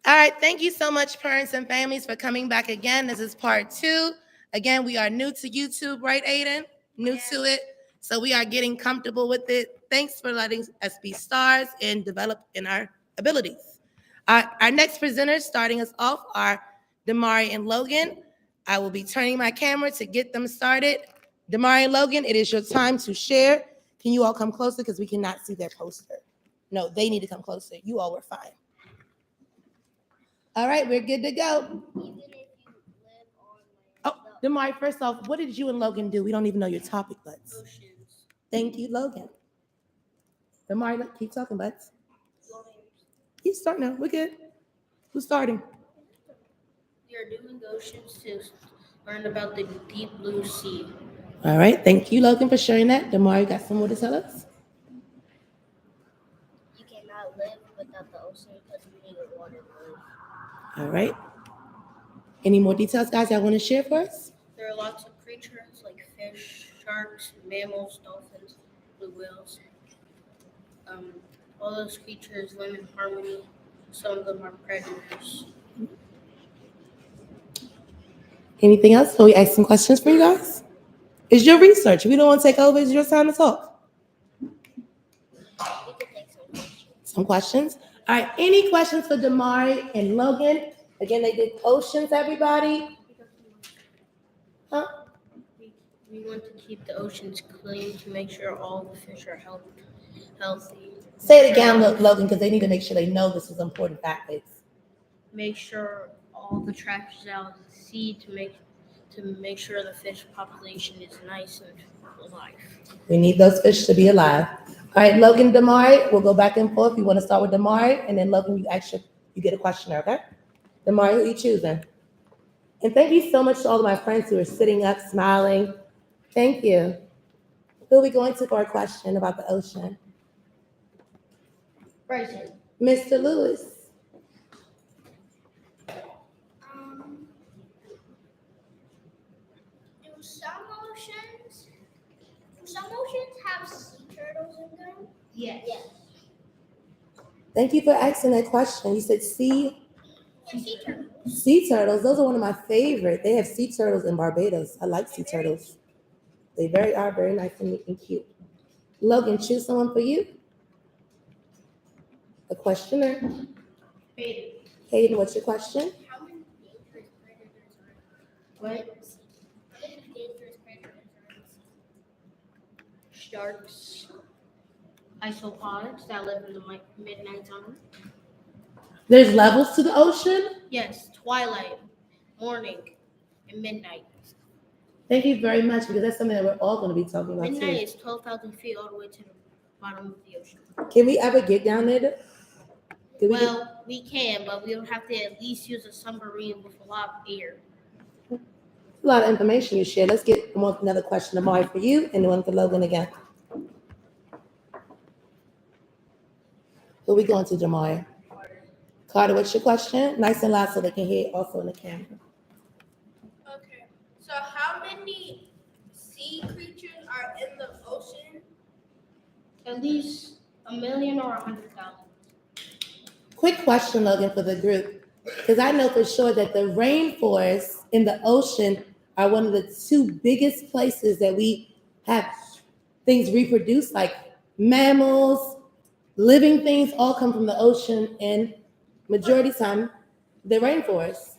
All right, thank you so much, parents and families, for coming back again. This is part 2. Again, we are new to YouTube, right, Aiden? New to it. So we are getting comfortable with it. Thanks for letting us be stars and develop in our abilities. Our next presenters starting us off are Damari and Logan. I will be turning my camera to get them started. Damari and Logan, it is your time to share. Can you all come closer because we cannot see their poster? No, they need to come closer. You all were fine. All right, we're good to go. Oh, Damari, first off, what did you and Logan do? We don't even know your topic, buds. Oceans. Thank you, Logan. Damari, keep talking, buds. You start now. We're good. Who's starting? We are doing oceans to learn about the deep blue sea. All right, thank you, Logan, for sharing that. Damari, got some more to tell us? You cannot live without the ocean because we need water to live. All right. Any more details, guys, y'all want to share for us? There are lots of creatures like fish, sharks, mammals, dolphins, blue whales. Um, all those creatures live in harmony. Some of them are predators. Anything else? Can we ask some questions for you guys? It's your research. If you don't want to take over, it's your time to talk. We can take some questions. Some questions? All right, any questions for Damari and Logan? Again, they did oceans, everybody. Huh? We want to keep the oceans clean to make sure all the fish are healthy. Say it again, Logan, because they need to make sure they know this is important fact base. Make sure all the trash is out of the sea to make sure the fish population is nice and alive. We need those fish to be alive. All right, Logan, Damari, we'll go back and forth. You want to start with Damari, and then Logan, you get a questioner, okay? Damari, who you choosing? And thank you so much to all of my friends who are sitting up, smiling. Thank you. Who are we going to for a question about the ocean? Bryson. Mr. Lewis. Do some oceans have sea turtles in them? Yes. Thank you for asking that question. You said sea Yeah, sea turtles. Sea turtles, those are one of my favorite. They have sea turtles in Barbados. I like sea turtles. They are very nice and neat and cute. Logan, choose someone for you. A questioner. Hayden. Hayden, what's your question? How many dangerous predators are What? in the sea? How many dangerous predators are in the sea? Sharks. Isopods that live in the midnight zone. There's levels to the ocean. Yes. Twilight, morning, and midnight. Thank you very much because that's something that we're all going to be talking about Midnight too. is 12,000 feet all the way to the bottom of the ocean. Can we ever get down there? We can, but we would have to at least use a submarine with a lot of air. A lot of information you share. Let's get another question, Amari, for you, and one for Logan again. Who we going to, Jamari? Carter, what's your question? Nice and loud so they can hear it also in the camera. Okay. So how many sea creatures are in the ocean? At least 1,000,000 or 100,000. Quick question, Logan, for the group, because I know for sure that the rainforests in the ocean are one of the two biggest places that we have things reproduce, like mammals, living things all come from the ocean, and majority of the time, the rainforest.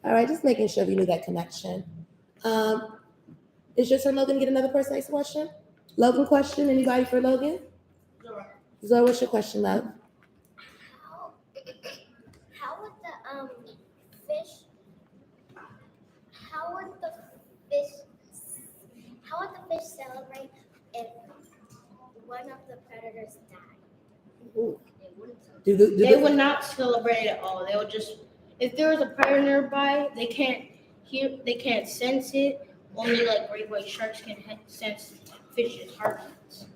All right, just making sure we knew that connection. Is your turn, Logan, to get another person next question? Logan question, anybody for Logan? Zoe, what's your question, love? How would the fish? How would the fish? How would the fish celebrate if one of the predators died? Ooh. They would not celebrate at all. They would just, if there was a predator nearby, they can't sense it. Only like great white sharks can sense fish's heartbeats.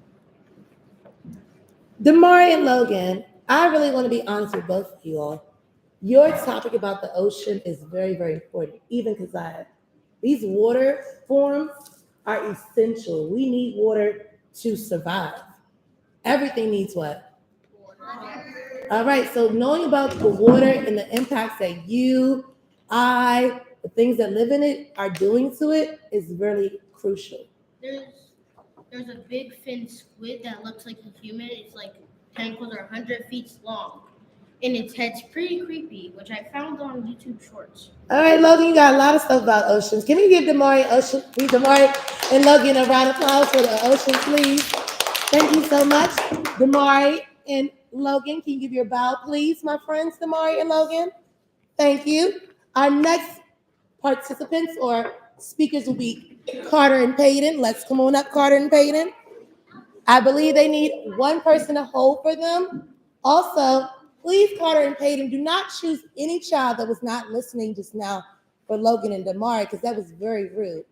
Damari and Logan, I really want to be honest with both of you all. Your topic about the ocean is very, very important, even because these water forms are essential. We need water to survive. Everything needs what? Water. All right, so knowing about the water and the impacts that you, the things that live in it are doing to it is really crucial. There's a big fin squid that looks like a human. It's like tentacles are 100 feet long, and its head's pretty creepy, which I found on YouTube Shorts. All right, Logan, you got a lot of stuff about oceans. Can we give Damari and Logan a round of applause for the ocean, please? Thank you so much, Damari and Logan. Can you give your bow, please, my friends, Damari and Logan? Thank you. Our next participants or speakers will be Carter and Peyton. Let's come on up, Carter and Peyton. I believe they need one person to hold for them. Also, please, Carter and Peyton, do not choose any child that was not listening just now for Logan and Damari, because that was very rude.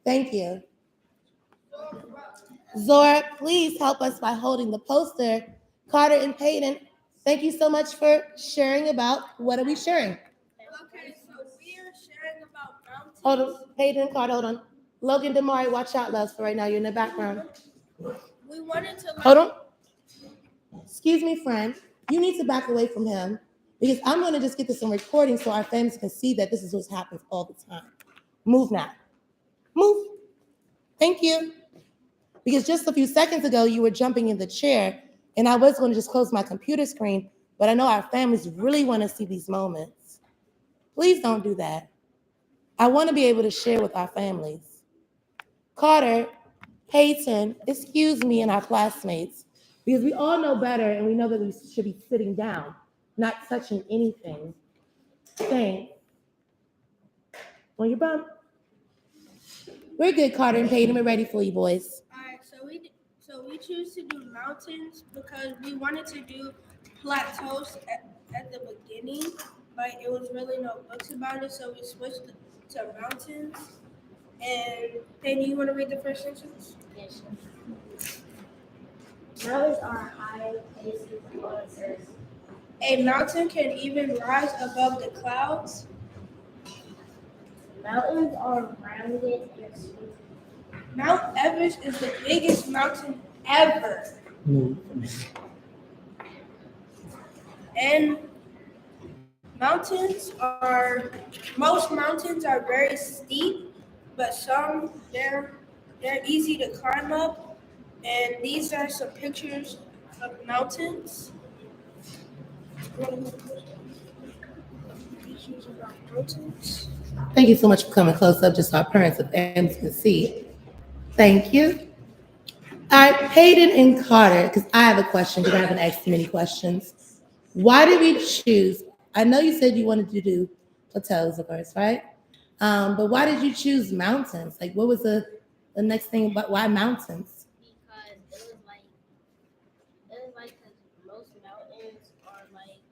Thank you. Zora, please help us by holding the poster. Carter and Peyton, thank you so much for sharing about, what are we sharing? Okay, so we are sharing about mountains. Hold on, Peyton, Carter, hold on. Logan, Damari, watch out, loves, for right now. You're in the background. We wanted to Hold on. Excuse me, friend. You need to back away from him because I'm going to just get this on recording so our families can see that this is what happens all the time. Move now. Move. Thank you. Because just a few seconds ago, you were jumping in the chair, and I was going to just close my computer screen, but I know our families really want to see these moments. Please don't do that. I want to be able to share with our families. Carter, Peyton, excuse me, and our classmates, because we all know better and we know that we should be sitting down, not touching anything. Thanks. On your bum. We're good, Carter and Peyton. We're ready for you, boys. Alright, so we choose to do mountains because we wanted to do plateaus at the beginning, but it was really no books about it, so we switched to mountains. And then you want to read the first sentence? Yes. Mountains are high places on Earth. A mountain can even rise above the clouds. Mountains are rounded and smooth. Mount Everest is the biggest mountain ever. And most mountains are very steep, but some they're easy to climb up. And these are some pictures of mountains. Pictures of mountains. Thank you so much for coming close up just so our parents and families can see. Thank you. All right, Peyton and Carter, because I have a question, because I haven't asked too many questions. Why did we choose? I know you said you wanted to do plateaus, of course, right? But why did you choose mountains? Like, what was the next thing about why mountains? Because it was like because most mountains are like,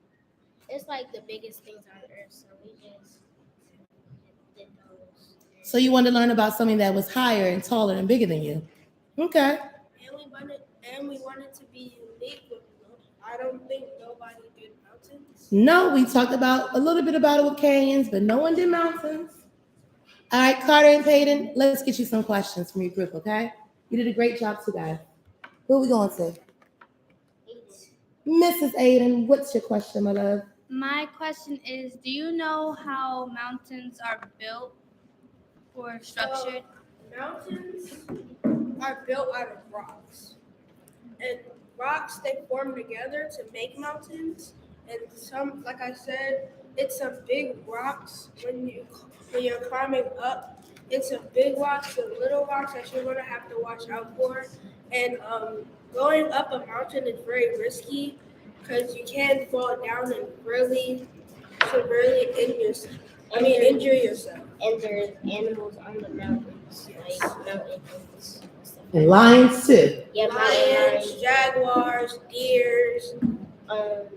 it's like the biggest things on Earth, so we just did those. So you wanted to learn about something that was higher and taller and bigger than you. Okay. And we wanted to be unique with them. I don't think nobody did mountains. No, we talked about a little bit about it with canyons, but no one did mountains. All right, Carter and Peyton, let's get you some questions from your group, okay? You did a great job too, guys. Who are we going to? Mrs. Aiden, what's your question, my love? My question is, do you know how mountains are built or structured? Mountains are built out of rocks. And rocks, they form together to make mountains. And some, like I said, it's some big rocks when you're climbing up. It's some big rocks and little rocks that you're going to have to watch out for. And going up a mountain is very risky because you can fall down and really severely injure yourself. And there's animals on the mountains, like mountain goats. And lions too. Yeah, Lions, jaguars, deers. Aren't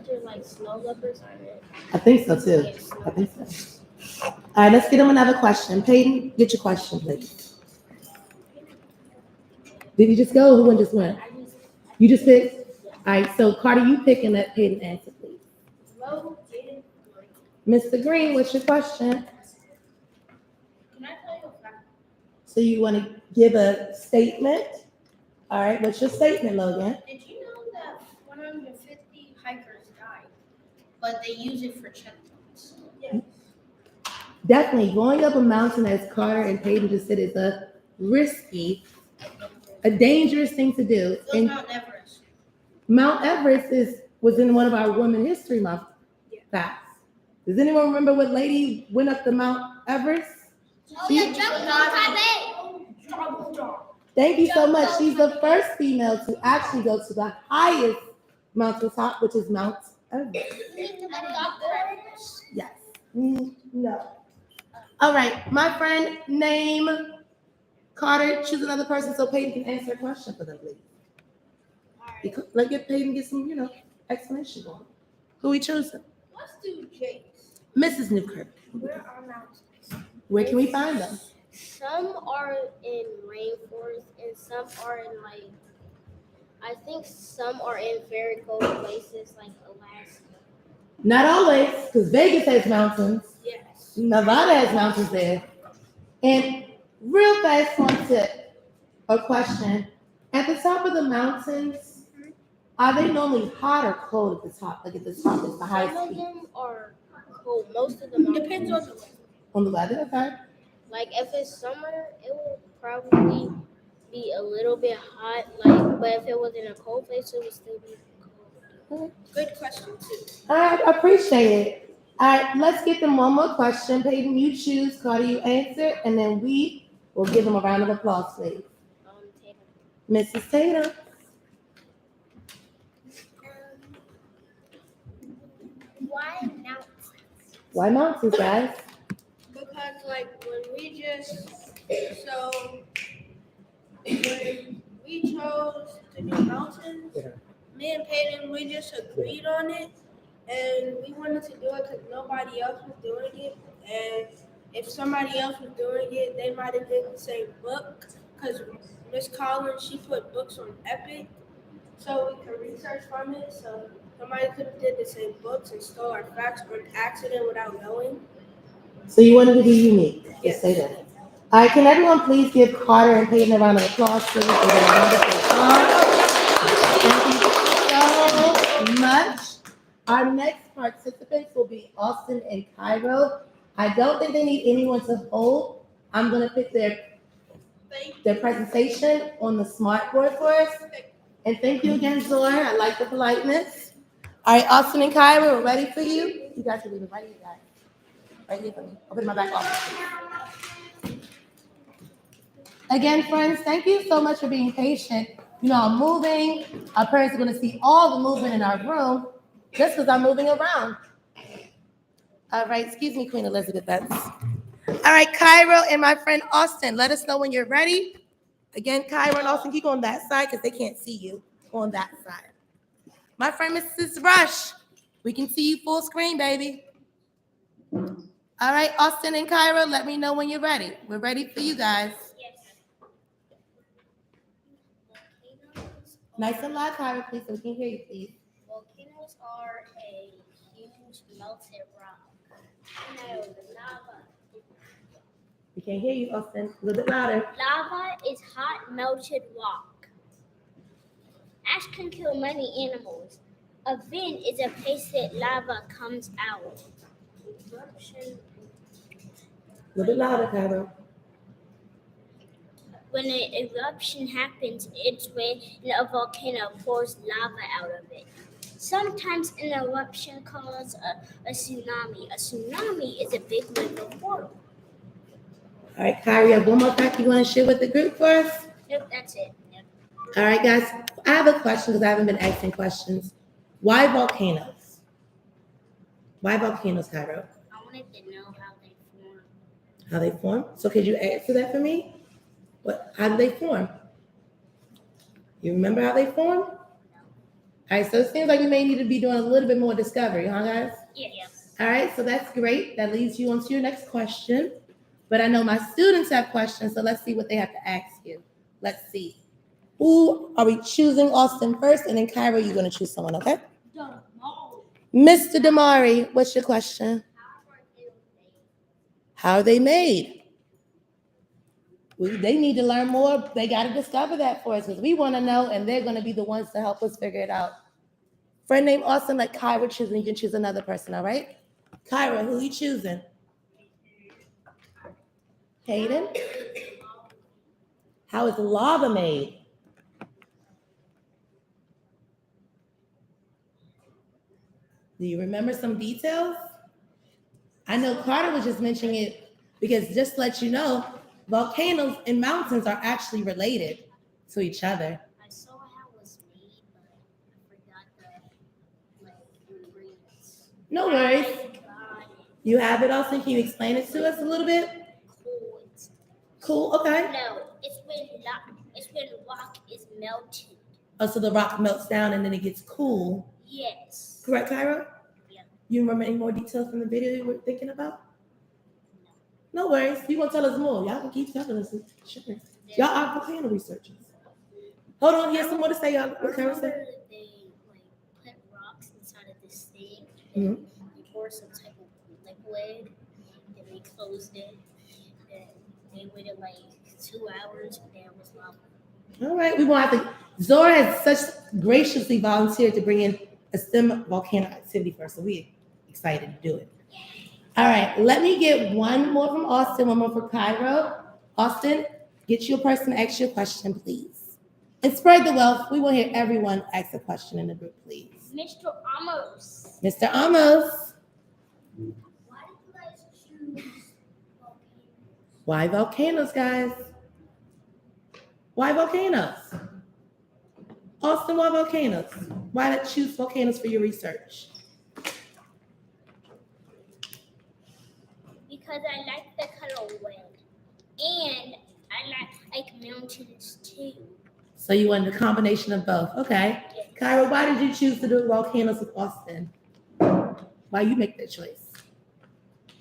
there like snow leopards on it? I think so too. I think so. All right, let's get them another question. Peyton, get your question, please. Did you just go or who just went? You just picked? All right, so Carter, you pick and let Peyton answer, please. Mr. Green, what's your question? Can I tell you a fact? So you want to give a statement? All right, what's your statement, Logan? Did you know that hikers die, but they use it for checkpoints. Definitely, going up a mountain, as Carter and Peyton just said, is a risky, a dangerous thing to do. It was And Mount Everest. Mount Everest was in one of our Women History Month facts. Does anyone remember what lady went up the Mount Everest? Oh, yeah, jump. Thank you so much. She's the first female to actually go to the highest mountaintop, which is Mount Everest. Yes. No. All right, my friend, name Carter. Choose another person so Peyton can answer a question for them, please. Let's get Peyton get some, explanation on who we choosing. Let's do Jake's. Mrs. Newkirk. Where are mountains? Where can we find them? Some are in rainforest and some are in I think some are in very cold places like Alaska. Not always, because Vegas has mountains. Yes. Nevada has mountains there. And real fast one tip, a question. At the top of the mountains, are they normally hot or cold at the top? Like at the top is the highest Some of peak. them are cold. Most of them Depends on the weather. On the weather, okay? like if it's summer, it will probably be a little bit hot. But if it was in a cold place, it would still be cold. Good question too. I appreciate it. All right, let's get them one more question. Peyton, you choose. Carter, you answer. And then we will give them a round of applause, please. Taylor. Mrs. Tatum. Why mountains? Why mountains, guys? Because when we chose to do mountains, me and Peyton, we just agreed on it, and we wanted to do it because nobody else was doing it, and if somebody else was doing it, they might have did the same book, because Miss Collins, she put books on Epic, so we could research from it, so somebody could have did the same books and stole our facts on accident without knowing. So you wanted to be unique. Just Yes. say that. All right, can everyone please give Carter and Peyton a round of applause, please, for their wonderful job. Thank you so much. Our next participants will be Austin and Cairo. I don't think they need anyone to hold. I'm gonna pick their presentation on the smart board for us. And thank you again, Zora. I like the politeness. All right, Austin and Cairo, we're ready for you. You guys can leave it right here, guys. Right here for me. Open my back office. Again, friends, thank you so much for being patient. I'm moving. Our parents are going to see all the movement in our room just because I'm moving around. All right, excuse me, Queen Elizabeth. All right, Cairo and my friend Austin, let us know when you're ready. Again, Cairo and Austin, keep on that side because they can't see you on that side. My friend Mrs. Rush, we can see you full screen, baby. All right, Austin and Cairo, let me know when you're ready. We're ready for you guys. Nice and loud, Cairo, please, so we can hear you, please. Volcanoes are a huge melted rock. No, lava. We can't hear you, Austin. A little bit louder. Lava is hot melted rock. Ash can kill many animals. A vent is a place that lava comes out. Eruption. A little bit louder, Cairo. When an eruption happens, it's when a volcano pours lava out of it. Sometimes an eruption causes a tsunami. A tsunami is a big river portal. All right, Cairo, you have one more fact you want to share with the group for us? Yep, that's it. Yep. All right, guys, I have a question because I haven't been asking questions. Why volcanoes? Why volcanoes, Cairo? I wanted to know how they form. How they form? So could you answer that for me? How do they form? You remember how they form? All right, so it seems like we may need to be doing a little bit more discovery, huh, guys? Yes. All right, so that's great. That leads you on to your next question. But I know my students have questions, so let's see what they have to ask you. Let's see. Who are we choosing? Austin first, and then Cairo, you're going to choose someone, okay? Mr. Damari, what's your question? How are they made? They need to learn more. They got to discover that for us because we want to know, and they're going to be the ones to help us figure it out. friend named Austin, let Kyra choose, and you can choose another person, all right? Kyra, who you choosing? Hayden? How is lava made? Do you remember some details? I know Carter was just mentioning it because just to let you know, volcanoes and mountains are actually related to each other. I saw how it was made, but I forgot the ingredients. No worries. I got it. You have it, Austin. Can you explain it to us a little bit? Cool. Cool, okay. No, it's when rock is melted. Oh, so the rock melts down and then it gets cool. Yes. Correct, Kyra? Yeah. You remember any more details from the video you were thinking about? No worries. You gonna tell us more. Y'all can keep telling us. Sure. Y'all are volcano researchers. Hold on, here's some more to say, y'all. What Kyra said? Remember they put rocks inside of this thing, Mhm. and they poured some type of liquid, and they closed it, and they waited 2 hours, and there was lava. All right, we won't have to. Zora has such graciously volunteered to bring in a STEM volcano activity for us, so we're excited to do it. All right, let me get one more from Austin, one more for Cairo. Austin, get you a person to ask you a question, please. And spread the wealth. We will hear everyone ask a question in the group, please. Mr. Amos. Mr. Amos, Why did you guys choose volcanoes? why volcanoes, guys? Why volcanoes? Austin, why volcanoes? Why did you choose volcanoes for your research? Because I like the color red, and I like mountains too. So you wanted a combination of both. Okay. Yes. Kyra, why did you choose to do volcanoes with Austin? Why you make that choice?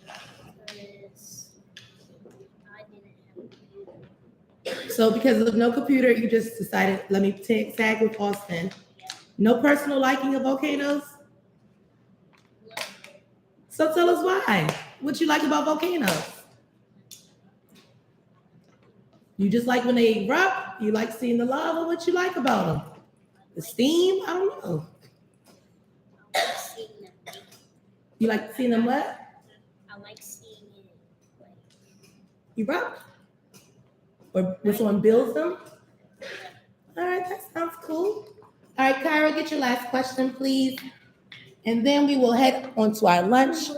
Because I didn't have a computer. So because of no computer, you just decided, let me tag with Austin. No personal liking of volcanoes? So tell us why. What you like about volcanoes? You just like when they erupt? You like seeing the lava? What you like about them? The steam? I don't know. I like seeing them. You like seeing them what? I like seeing it. Erupt? Or when someone builds them? All right, that sounds cool. All right, Kyra, get your last question, please. And then we will head on to our lunch.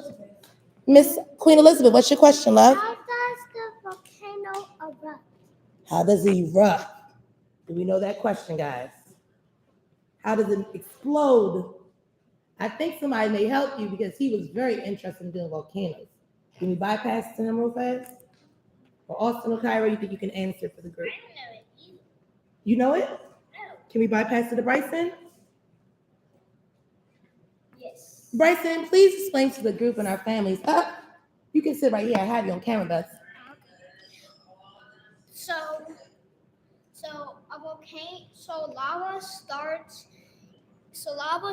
Miss Queen Elizabeth, what's your question, love? How does the volcano erupt? How does it erupt? Do we know that question, guys? How does it explode? I think somebody may help you because he was very interested in doing volcanoes. Can we bypass to him real fast? Or Austin or Kyra, you think you can answer for the group? I don't know it either. You know it? No. Can we bypass to the Bryson? Yes. Bryson, please explain to the group and our families. You can sit right here. I have you on camera, Beth. So a volcano. So lava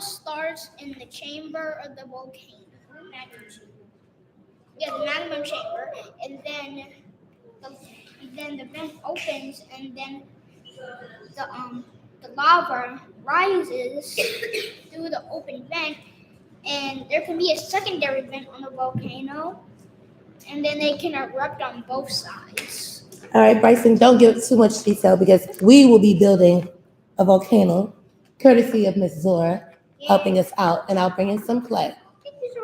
starts in the chamber of the volcano. Yeah, the magma chamber, and then the vent opens, and then the lava rises through the open vent, and there can be a secondary vent on the volcano, and then they can erupt on both sides. All right, Bryson, don't give too much detail because we will be building a volcano, courtesy of Miss Zora, helping us out, and I'll bring in some clay.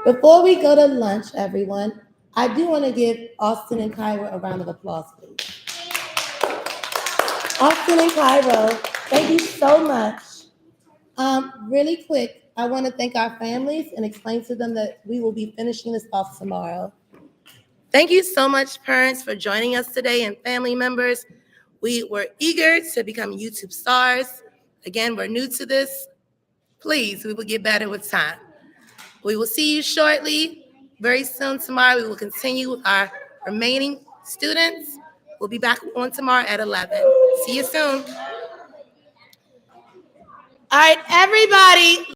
Before we go to lunch, everyone, I do want to give Austin and Kyra a round of applause, please. Austin and Kyra, thank you so much. Really quick, I want to thank our families and explain to them that we will be finishing this off tomorrow. Thank you so much, parents, for joining us today and family members. We were eager to become YouTube stars. Again, we're new to this. Please, we will get better with time. We will see you shortly, very soon tomorrow. We will continue with our remaining students. We'll be back on tomorrow at 11. See you soon. All right, everybody.